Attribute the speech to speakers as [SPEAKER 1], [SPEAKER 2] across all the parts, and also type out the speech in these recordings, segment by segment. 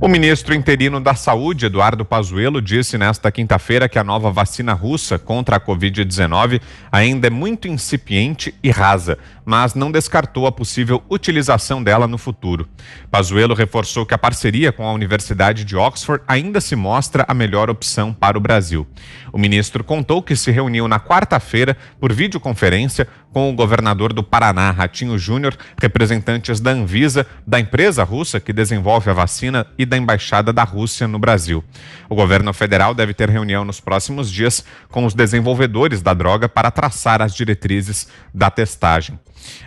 [SPEAKER 1] O ministro interino da Saúde, Eduardo Pazuello, disse nesta quinta-feira que a nova vacina russa contra a Covid-19 ainda é muito incipiente e rasa, mas não descartou a possível utilização dela no futuro. Pazuello reforçou que a parceria com a Universidade de Oxford ainda se mostra a melhor opção para o Brasil. O ministro contou que se reuniu na quarta-feira por videoconferência com o governador do Paraná, Ratinho Júnior, representantes da Anvisa, da empresa russa que desenvolve a vacina e da Embaixada da Rússia no Brasil. O governo federal deve ter reunião nos próximos dias com os desenvolvedores da droga para traçar as diretrizes da testagem.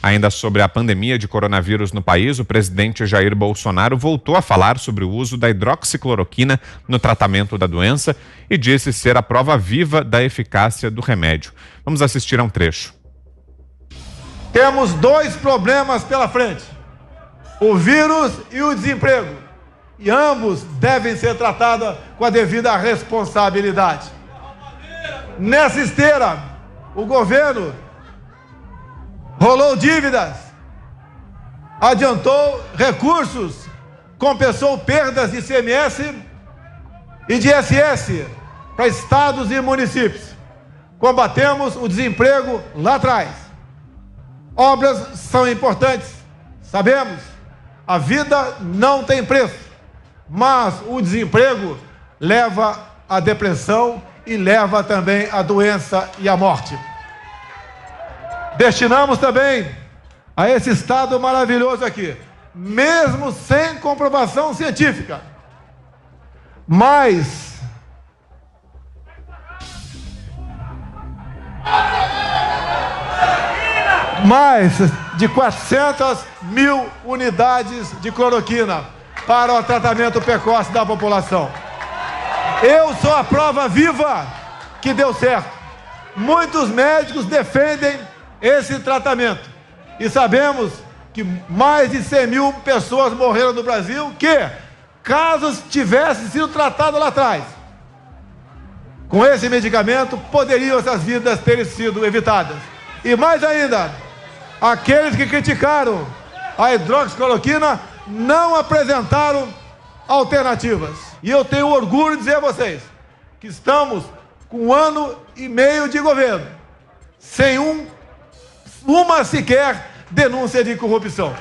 [SPEAKER 1] Ainda sobre a pandemia de coronavírus no país, o presidente Jair Bolsonaro voltou a falar sobre o uso da hidroxicloroquina no tratamento da doença e disse ser a prova viva da eficácia do remédio. Vamos assistir a um trecho.
[SPEAKER 2] Temos dois problemas pela frente: o vírus e o desemprego. E ambos devem ser tratados com a devida responsabilidade. Nessa esteira, o governo rolou dívidas, adiantou recursos, compensou perdas de ICMS e de ISS para estados e municípios. Combatemos o desemprego lá atrás. Obras são importantes, sabemos, a vida não tem preço, mas o desemprego leva à depressão e leva também à doença e à morte. Destinamos também a esse estado maravilhoso aqui, mesmo sem comprovação científica, mais de 400 mil unidades de cloroquina para o tratamento precoce da população. Eu sou a prova viva que deu certo. Muitos médicos defendem esse tratamento. E sabemos que mais de 100 mil pessoas morreram no Brasil que, caso tivessem sido tratados lá atrás, com esse medicamento, poderiam essas vidas terem sido evitadas. E mais ainda, aqueles que criticaram a hidroxicloroquina não apresentaram alternativas. E eu tenho orgulho de dizer a vocês que estamos com 1 ano e meio de governo, sem uma sequer denúncia de corrupção.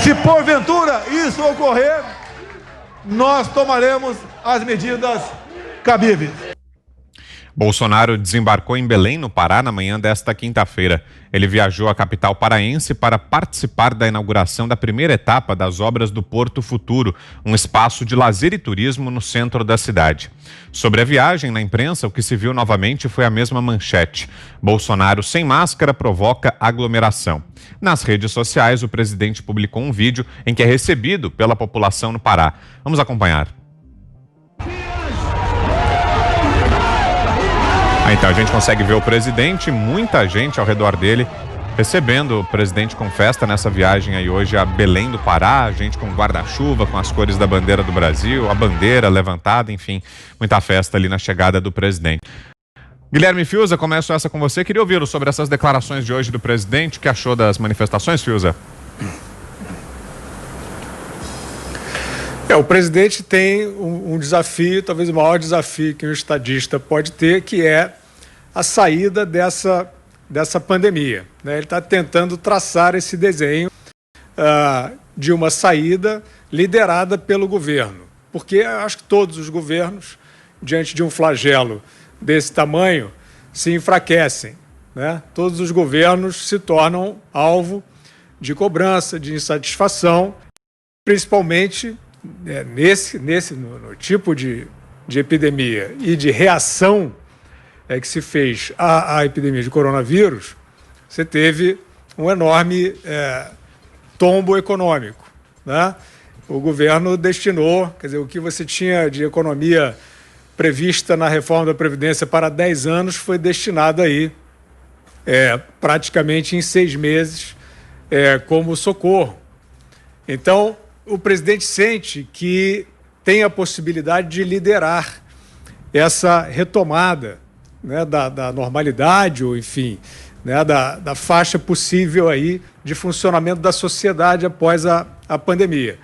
[SPEAKER 2] Se porventura isso ocorrer, nós tomaremos as medidas cabíveis.
[SPEAKER 1] Bolsonaro desembarcou em Belém, no Pará, na manhã desta quinta-feira. Ele viajou à capital paraense para participar da inauguração da primeira etapa das obras do Porto Futuro, um espaço de lazer e turismo no centro da cidade. Sobre a viagem, na imprensa, o que se viu novamente foi a mesma manchete: Bolsonaro sem máscara provoca aglomeração. Nas redes sociais, o presidente publicou um vídeo em que é recebido pela população no Pará. Vamos acompanhar. Então a gente consegue ver o presidente, muita gente ao redor dele, recebendo o presidente com festa nessa viagem aí hoje a Belém do Pará, gente com guarda-chuva, com as cores da bandeira do Brasil, a bandeira levantada, enfim, muita festa ali na chegada do presidente. Guilherme Fiuza, começo essa com você. Queria ouvir sobre essas declarações de hoje do presidente. O que achou das manifestações, Fiuza?
[SPEAKER 3] O presidente tem um desafio, talvez o maior desafio que um estadista pode ter, que é a saída dessa pandemia, né? Ele está tentando traçar esse desenho de uma saída liderada pelo governo, porque acho que todos os governos, diante de um flagelo desse tamanho, se enfraquecem, né? Todos os governos se tornam alvo de cobrança, de insatisfação, principalmente no tipo de epidemia e de reação que se fez à epidemia de coronavírus. Você teve um enorme tombo econômico, né? O governo destinou, quer dizer, o que você tinha de economia prevista na reforma da Previdência para 10 anos foi destinado aí praticamente em 6 meses como socorro. Então, o presidente sente que tem a possibilidade de liderar essa retomada, né, da normalidade, ou enfim, né, da faixa possível aí de funcionamento da sociedade após a pandemia.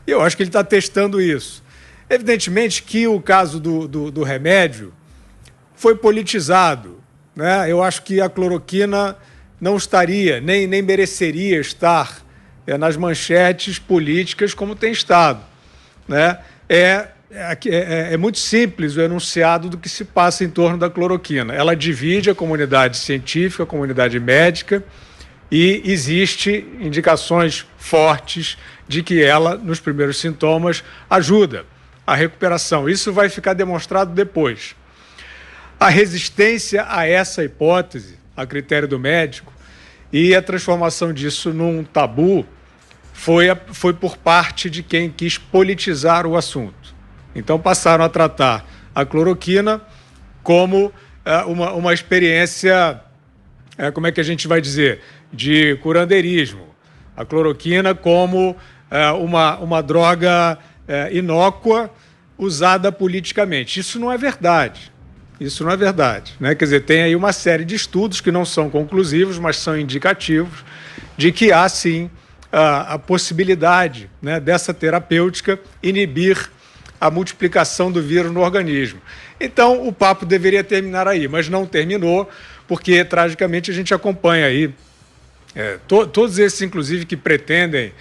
[SPEAKER 3] E eu acho que ele está testando isso. Evidentemente que o caso do remédio foi politizado, né? Eu acho que a cloroquina não estaria, nem mereceria estar nas manchetes políticas como tem estado, né? É muito simples o enunciado do que se passa em torno da cloroquina. Ela divide a comunidade científica, a comunidade médica, e existe indicações fortes de que ela, nos primeiros sintomas, ajuda a recuperação. Isso vai ficar demonstrado depois. A resistência a essa hipótese, a critério do médico, e a transformação disso num tabu foi por parte de quem quis politizar o assunto. Então passaram a tratar a cloroquina como uma experiência, como é que a gente vai dizer, de curandeirismo. A cloroquina como uma droga inócua usada politicamente. Isso não é verdade. Isso não é verdade, né? Quer dizer, tem aí uma série de estudos que não são conclusivos, mas são indicativos de que há, sim, a possibilidade, né, dessa terapêutica inibir a multiplicação do vírus no organismo. Então, o papo deveria terminar aí, mas não terminou, porque, tragicamente, a gente acompanha aí todos esses, inclusive, que pretendem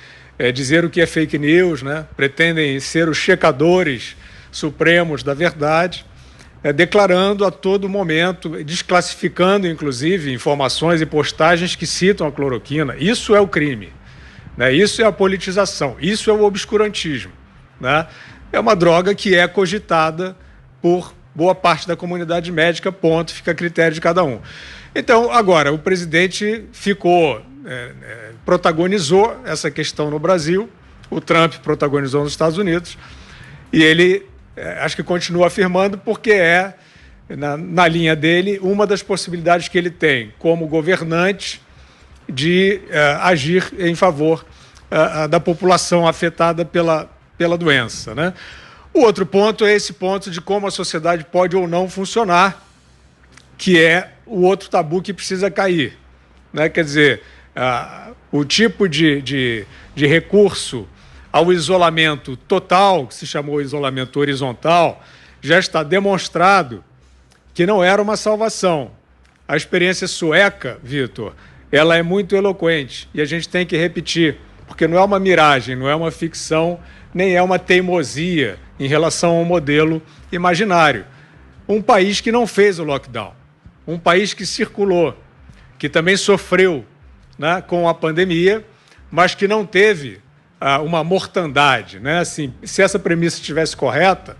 [SPEAKER 3] dizer o que é fake news, né? Pretendem ser os checadores supremos da verdade, declarando a todo momento, desclassificando, inclusive, informações e postagens que citam a cloroquina. Isso é o crime, né? Isso é a politização, isso é o obscurantismo, né? É uma droga que é cogitada por boa parte da comunidade médica, ponto, fica a critério de cada um. Então, agora, o presidente protagonizou essa questão no Brasil, o Trump protagonizou nos Estados Unidos, e ele acho que continua afirmando porque na linha dele, uma das possibilidades que ele tem como governante de agir em favor da população afetada pela doença, né? O outro ponto é esse ponto de como a sociedade pode ou não funcionar, que é o outro tabu que precisa cair, né? Quer dizer, o tipo de recurso ao isolamento total, que se chamou isolamento horizontal, já está demonstrado que não era uma salvação. A experiência sueca, Vitor, ela é muito eloquente e a gente tem que repetir, porque não é uma miragem, não é uma ficção, nem é uma teimosia em relação ao modelo imaginário. Um país que não fez o lockdown, um país que circulou, que também sofreu, né, com a pandemia, mas que não teve uma mortandade, né? Assim, se essa premissa estivesse correta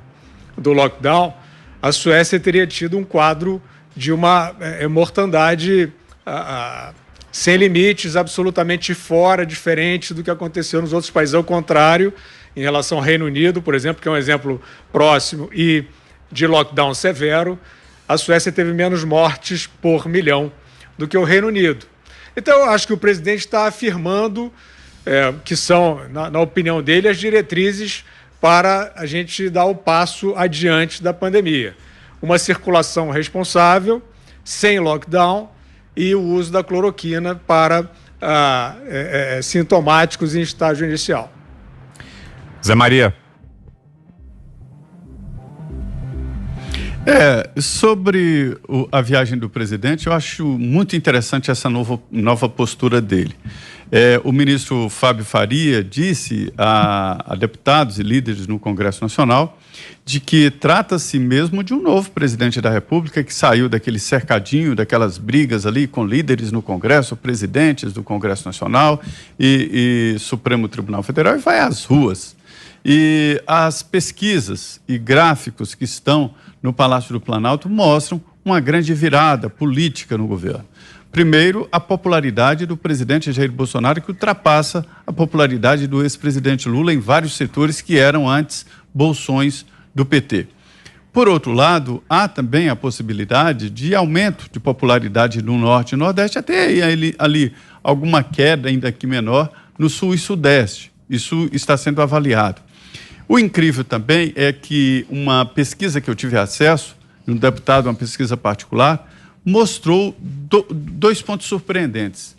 [SPEAKER 3] do lockdown, a Suécia teria tido um quadro de uma mortandade sem limites, absolutamente fora, diferente do que aconteceu nos outros países. Ao contrário, em relação ao Reino Unido, por exemplo, que é um exemplo próximo e de lockdown severo, a Suécia teve menos mortes por milhão do que o Reino Unido. Então, eu acho que o presidente está afirmando que são, na opinião dele, as diretrizes para a gente dar o passo adiante da pandemia. Uma circulação responsável, sem lockdown, e o uso da cloroquina para sintomáticos em estágio inicial.
[SPEAKER 1] Zé Maria.
[SPEAKER 4] Sobre a viagem do presidente, eu acho muito interessante essa nova postura dele. O ministro Fábio Faria disse a deputados e líderes no Congresso Nacional de que trata-se mesmo de um novo presidente da República que saiu daquele cercadinho, daquelas brigas ali com líderes no Congresso, presidentes do Congresso Nacional e Supremo Tribunal Federal, e vai às ruas. E as pesquisas e gráficos que estão no Palácio do Planalto mostram uma grande virada política no governo. Primeiro, a popularidade do presidente Jair Bolsonaro, que ultrapassa a popularidade do ex-presidente Lula em vários setores que eram antes bolsões do PT. Por outro lado, há também a possibilidade de aumento de popularidade no Norte e Nordeste, até ali alguma queda, ainda que menor, no Sul e Sudeste. Isso está sendo avaliado. O incrível também é que uma pesquisa que eu tive acesso, de um deputado, uma pesquisa particular, mostrou dois pontos surpreendentes.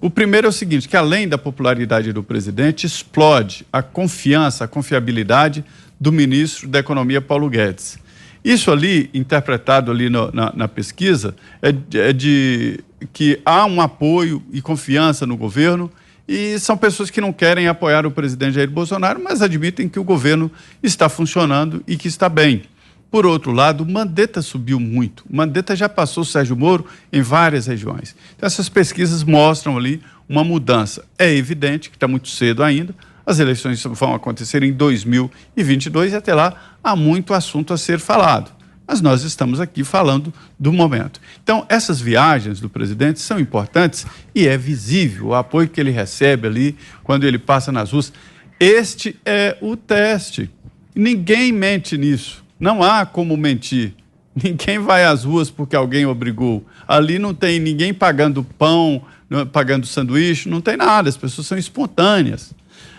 [SPEAKER 4] O primeiro é o seguinte, que além da popularidade do presidente, explode a confiança, a confiabilidade do ministro da Economia, Paulo Guedes. Isso ali, interpretado ali na pesquisa, é de que há um apoio e confiança no governo e são pessoas que não querem apoiar o presidente Jair Bolsonaro, mas admitem que o governo está funcionando e que está bem. Por outro lado, o Mandetta subiu muito. O Mandetta já passou o Sérgio Moro em várias regiões. Então, essas pesquisas mostram ali uma mudança. É evidente que está muito cedo ainda. As eleições vão acontecer em 2022 e até lá há muito assunto a ser falado. Mas nós estamos aqui falando do momento. Então, essas viagens do presidente são importantes e é visível o apoio que ele recebe ali quando ele passa nas ruas. Este é o teste. Ninguém mente nisso. Não há como mentir. Ninguém vai às ruas porque alguém obrigou. Ali não tem ninguém pagando pão, pagando sanduíche, não tem nada. As pessoas são espontâneas.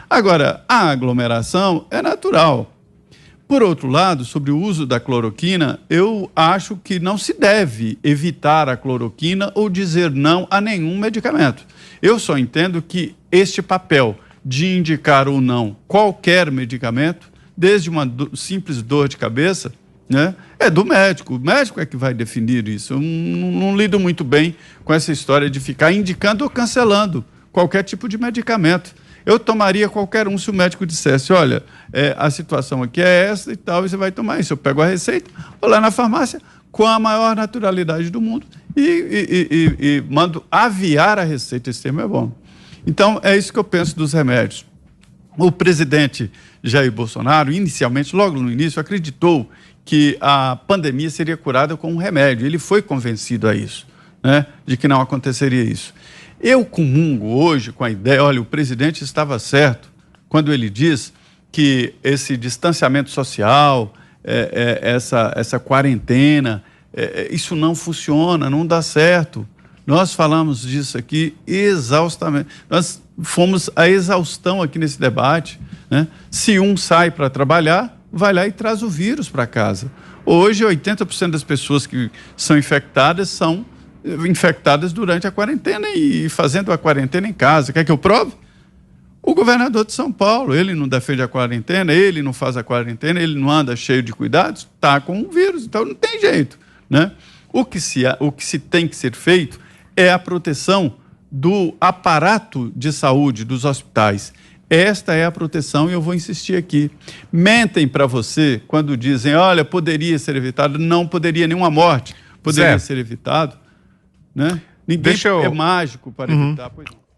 [SPEAKER 4] Agora, a aglomeração é natural. Por outro lado, sobre o uso da cloroquina, eu acho que não se deve evitar a cloroquina ou dizer não a nenhum medicamento. Eu só entendo que este papel de indicar ou não qualquer medicamento, desde uma simples dor de cabeça, né, é do médico. O médico é que vai definir isso. Eu não lido muito bem com essa história de ficar indicando ou cancelando qualquer tipo de medicamento. Eu tomaria qualquer um se o médico dissesse, olha, a situação aqui é essa e tal, e você vai tomar isso. Eu pego a receita, vou lá na farmácia com a maior naturalidade do mundo e mando aviar a receita. Esse termo é bom. Então, é isso que eu penso dos remédios. O presidente Jair Bolsonaro, inicialmente, logo no início, acreditou que a pandemia seria curada com um remédio. Ele foi convencido a isso, né, de que não aconteceria isso. Eu comungo hoje com a ideia, olha, o presidente estava certo quando ele diz que esse distanciamento social, essa quarentena, isso não funciona, não dá certo. Nós falamos disso aqui exaustamente. Nós fomos à exaustão aqui nesse debate, né? Se um sai para trabalhar, vai lá e traz o vírus para casa. Hoje, 80% das pessoas que são infectadas durante a quarentena e fazendo a quarentena em casa. Quer que eu prove? O governador de São Paulo, ele não defende a quarentena, ele não faz a quarentena, ele não anda cheio de cuidados, está com o vírus, então não tem jeito, né? O que se tem que ser feito é a proteção do aparato de saúde, dos hospitais. Esta é a proteção e eu vou insistir aqui. Mentem para você quando dizem, olha, poderia ser evitado. Não poderia, nenhuma morte poderia ser evitado, né? Ninguém é mágico para evitar, pois não.